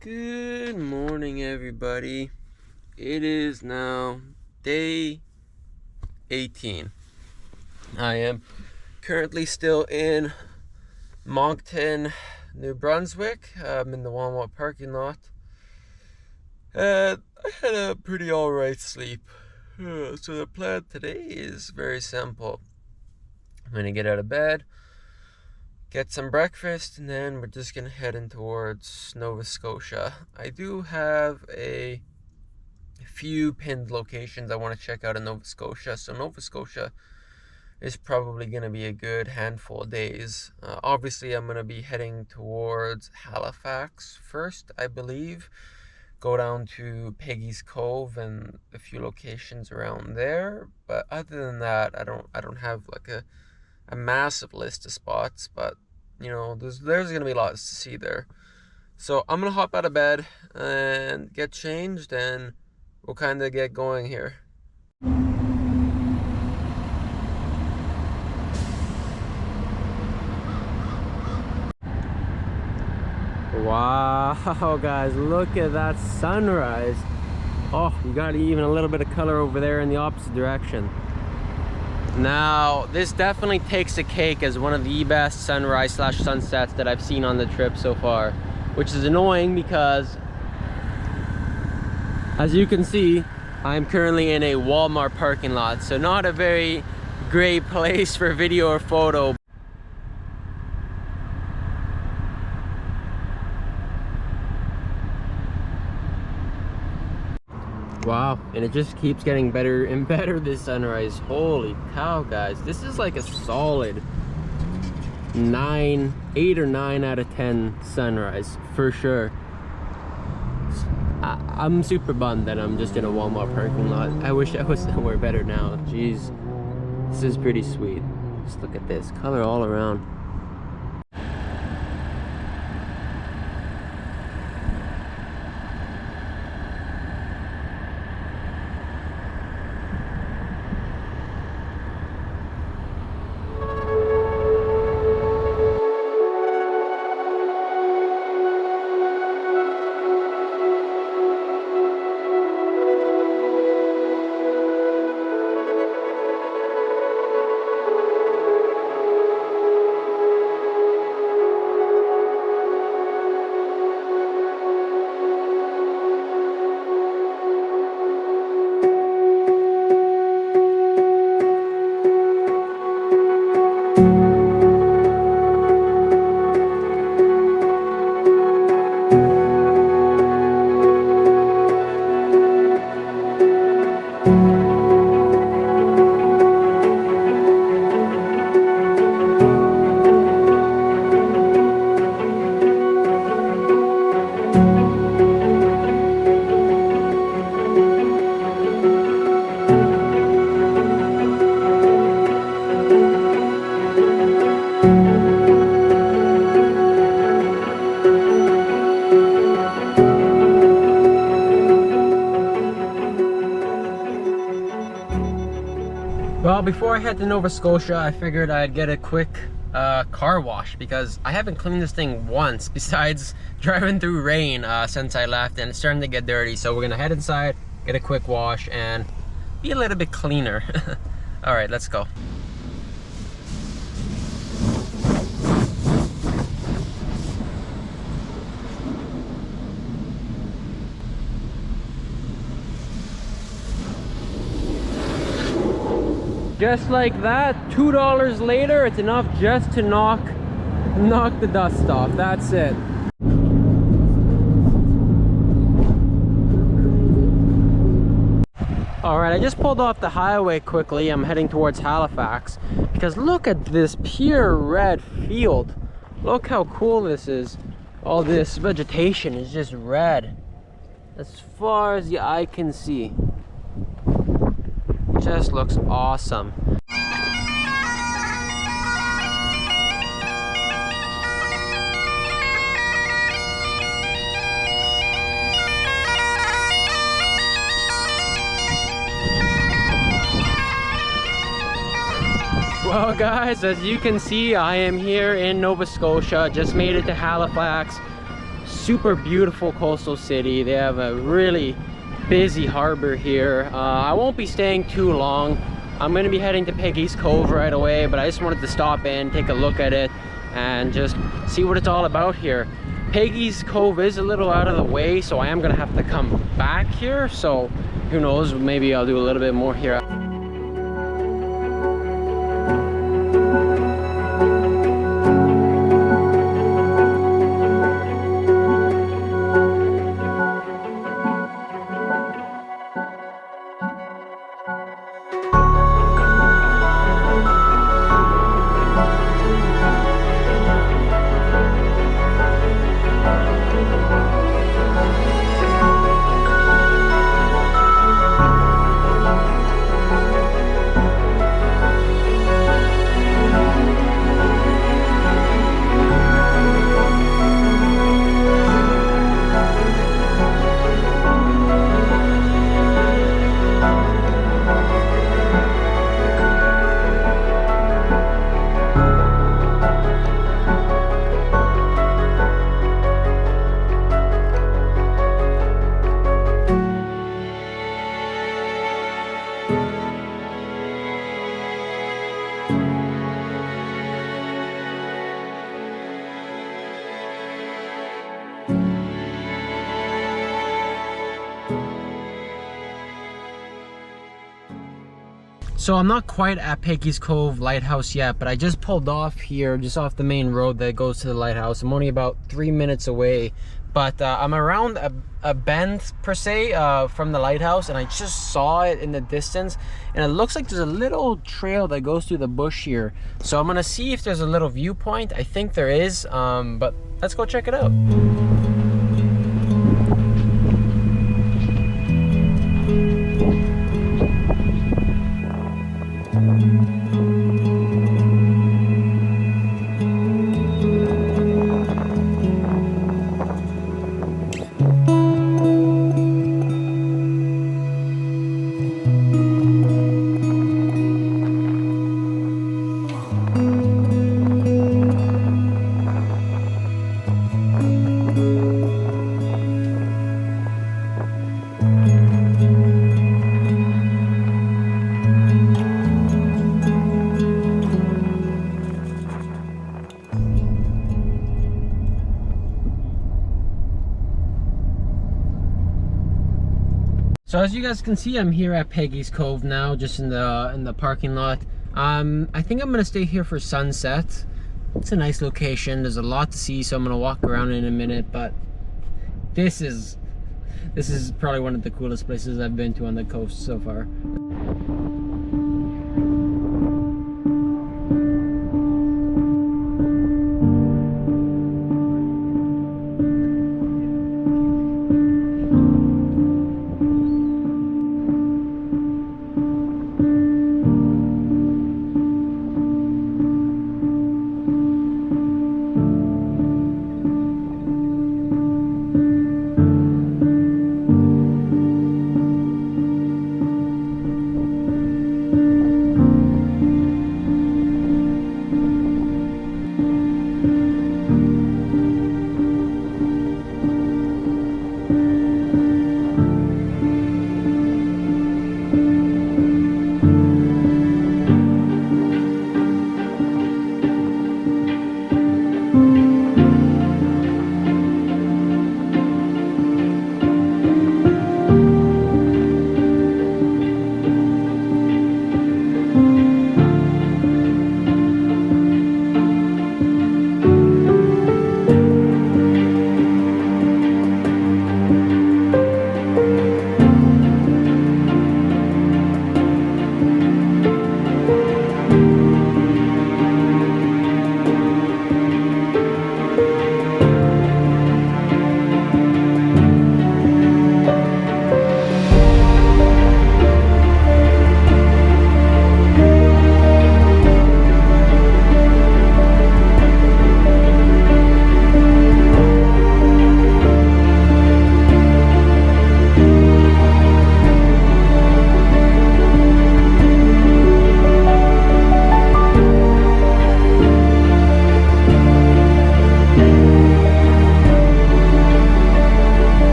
Good morning, everybody. It is now day 18. I am currently still in Moncton, New Brunswick. I'm in the Walmart parking lot. I had a pretty alright sleep. So the plan today is very simple. I'm gonna get out of bed, get some breakfast, and then we're just gonna head in towards Nova Scotia. I do have a few pinned locations I want to check out in Nova Scotia, so Nova Scotia is probably going to be a good handful of days. Obviously, I'm going to be heading towards Halifax first, I believe. Go down to Peggy's Cove and a few locations around there. But other than that, I don't have like a massive list of spots. But you know, there's gonna be lots to see there. So I'm gonna hop out of bed and get changed, and we'll kind of get going here. Wow, guys, look at that sunrise. Oh, you got even a little bit of color over there in the opposite direction. Now, this definitely takes a cake as one of the best sunrise slash sunsets that I've seen on the trip so far, which is annoying because, as you can see, I'm currently in a Walmart parking lot, so not a very great place for video or photo. Wow, and it just keeps getting better and better, this sunrise. Holy cow, guys. This is like a solid 8 or 9 out of 10 sunrise, for sure. I'm super bummed that I'm just in a Walmart parking lot. I wish I was somewhere better now. Jeez, this is pretty sweet. Just look at this, color all around. Well, before I head to Nova Scotia, I figured I'd get a quick car wash because I haven't cleaned this thing once besides driving through rain since I left, and it's starting to get dirty. So we're gonna head inside, get a quick wash, and be a little bit cleaner. All right, let's go. Just like that, $2 later, it's enough just to knock the dust off. That's it. Alright, I just pulled off the highway quickly. I'm heading towards Halifax because look at this pure red field. Look how cool this is. All this vegetation is just red as far as the eye can see. Just looks awesome. Well guys, as you can see, I am here in Nova Scotia. Just made it to Halifax. super beautiful coastal city. They have a really busy harbor here. I won't be staying too long. I'm gonna be heading to Peggy's Cove right away, but I just wanted to stop in, take a look at it, and just see what it's all about here. Peggy's Cove is a little out of the way, so I am gonna have to come back here. So who knows, maybe I'll do a little bit more here. So I'm not quite at Peggy's Cove Lighthouse yet, but I just pulled off here, just off the main road that goes to the lighthouse. I'm only about 3 minutes away, but I'm around a bend per se from the lighthouse, and I just saw it in the distance, and it looks like there's a little trail that goes through the bush here. So I'm gonna see if there's a little viewpoint. I think there is, but let's go check it out. So as you guys can see, I'm here at Peggy's Cove now, just in the parking lot. I think I'm gonna stay here for sunset. It's a nice location. There's a lot to see, so I'm gonna walk around in a minute. But this is probably one of the coolest places I've been to on the coast so far.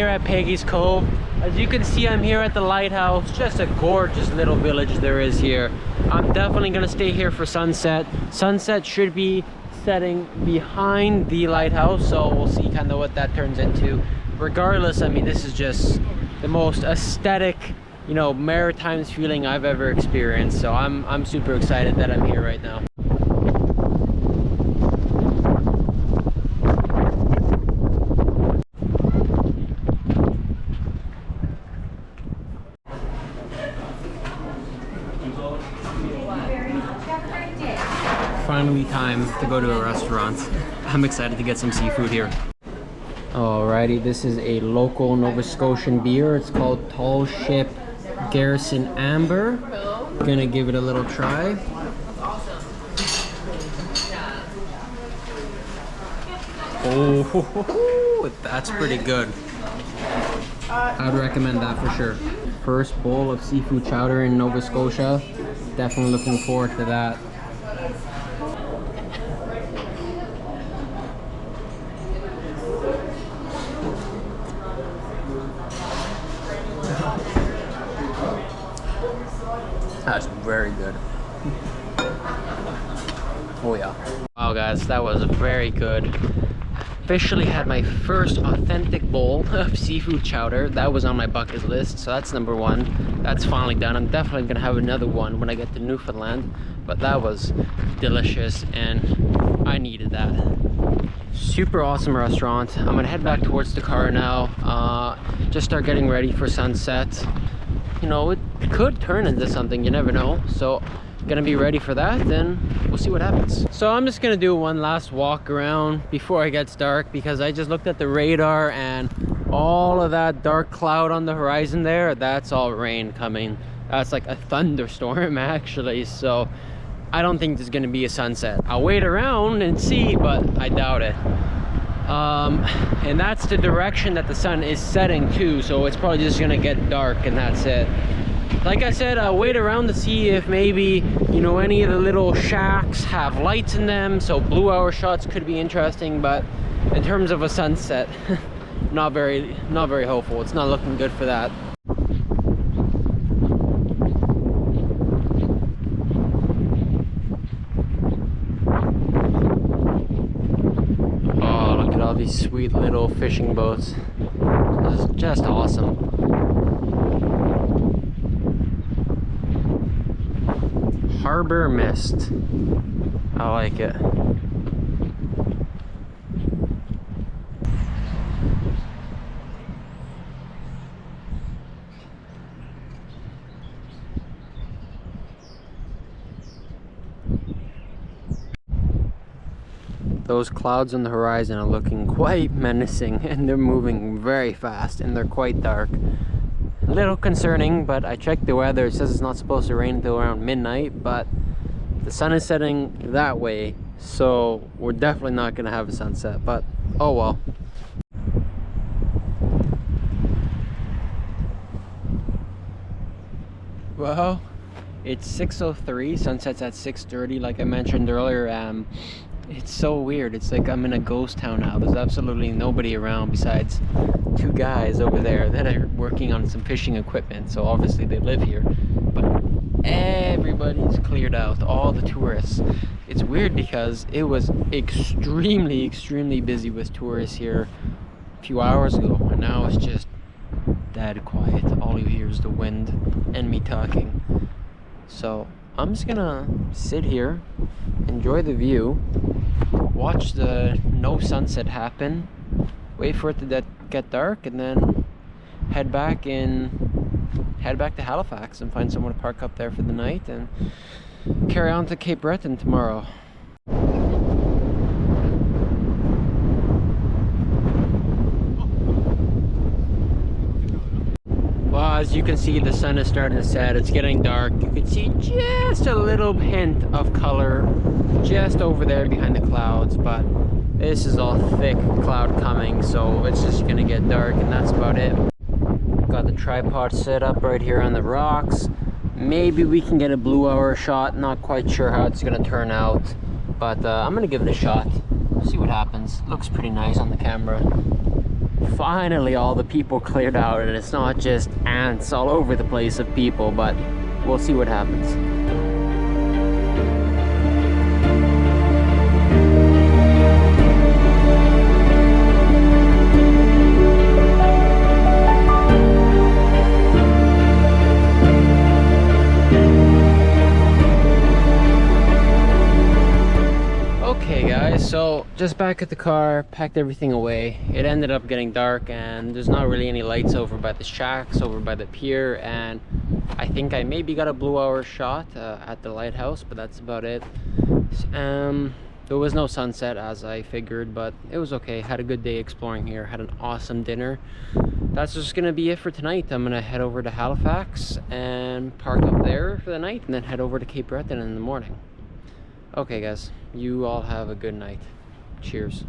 at Peggy's Cove. As you can see, I'm here at the lighthouse. Just a gorgeous little village there is here. I'm definitely gonna stay here for sunset. Sunset should be setting behind the lighthouse, so we'll see kind of what that turns into. Regardless, I mean, this is just the most aesthetic, you know, Maritimes feeling I've ever experienced. So I'm super excited that I'm here right now. Finally time to go to a restaurant. I'm excited to get some seafood here. Alrighty, this is a local Nova Scotian beer. It's called Tall Ship Garrison Amber. Gonna give it a little try. Oh, that's pretty good. I'd recommend that for sure. First bowl of seafood chowder in Nova Scotia. Definitely looking forward to that. That's very good. Oh yeah. Wow guys, that was very good. Officially had my first authentic bowl of seafood chowder. That was on my bucket list, so that's number one. That's finally done. I'm definitely gonna have another one when I get to Newfoundland, but that was delicious and I needed that. Super awesome restaurant. I'm gonna head back towards the car now. Just start getting ready for sunset. You know, it could turn into something, you never know. So gonna be ready for that, then we'll see what happens. So I'm just gonna do one last walk around before it gets dark, because I just looked at the radar and all of that dark cloud on the horizon there, that's all rain coming. That's like a thunderstorm actually. So I don't think there's gonna be a sunset. I'll wait around and see, but I doubt it. And that's the direction that the sun is setting too, so it's probably just gonna get dark and that's it. Like I said, I'll wait around to see if maybe, you know, any of the little shacks have lights in them, so blue hour shots could be interesting, but in terms of a sunset, not very hopeful. It's not looking good for that. All these sweet little fishing boats. This is just awesome. Harbor Mist. I like it. Those clouds on the horizon are looking quite menacing, and they're moving very fast, and they're quite dark. A little concerning, but I checked the weather. It says it's not supposed to rain until around midnight, but the sun is setting that way, so we're definitely not going to have a sunset, but oh well. Well, it's 6:03, sunset's at 6:30 like I mentioned earlier. It's so weird. It's like I'm in a ghost town now. There's absolutely nobody around besides two guys over there that are working on some fishing equipment. So obviously they live here. But everybody's cleared out, all the tourists. It's weird because it was extremely busy with tourists here a few hours ago. And now it's just dead quiet. All you hear is the wind and me talking. So I'm just gonna sit here, enjoy the view, watch the no sunset happen, wait for it to get dark, and then head back to Halifax and find somewhere to park up there for the night and carry on to Cape Breton tomorrow. Well, as you can see, the sun is starting to set. It's getting dark. You can see just a little hint of color just over there behind the clouds, but this is all thick cloud coming, so it's just gonna get dark, and that's about it. Got the tripod set up right here on the rocks. Maybe we can get a blue hour shot. Not quite sure how it's gonna turn out, but I'm gonna give it a shot. See what happens. Looks pretty nice on the camera. finally all the people cleared out and it's not just ants all over the place of people, but we'll see what happens. Okay guys, so just back at the car, packed everything away. It ended up getting dark and there's not really any lights over by the shacks, over by the pier, and I think I maybe got a blue hour shot at the lighthouse, but that's about it. There was no sunset as I figured, but it was okay. Had a good day exploring here, had an awesome dinner. That's just gonna be it for tonight. I'm gonna head over to Halifax and park up there for the night and then head over to Cape Breton in the morning. Okay guys, you all have a good night. Cheers.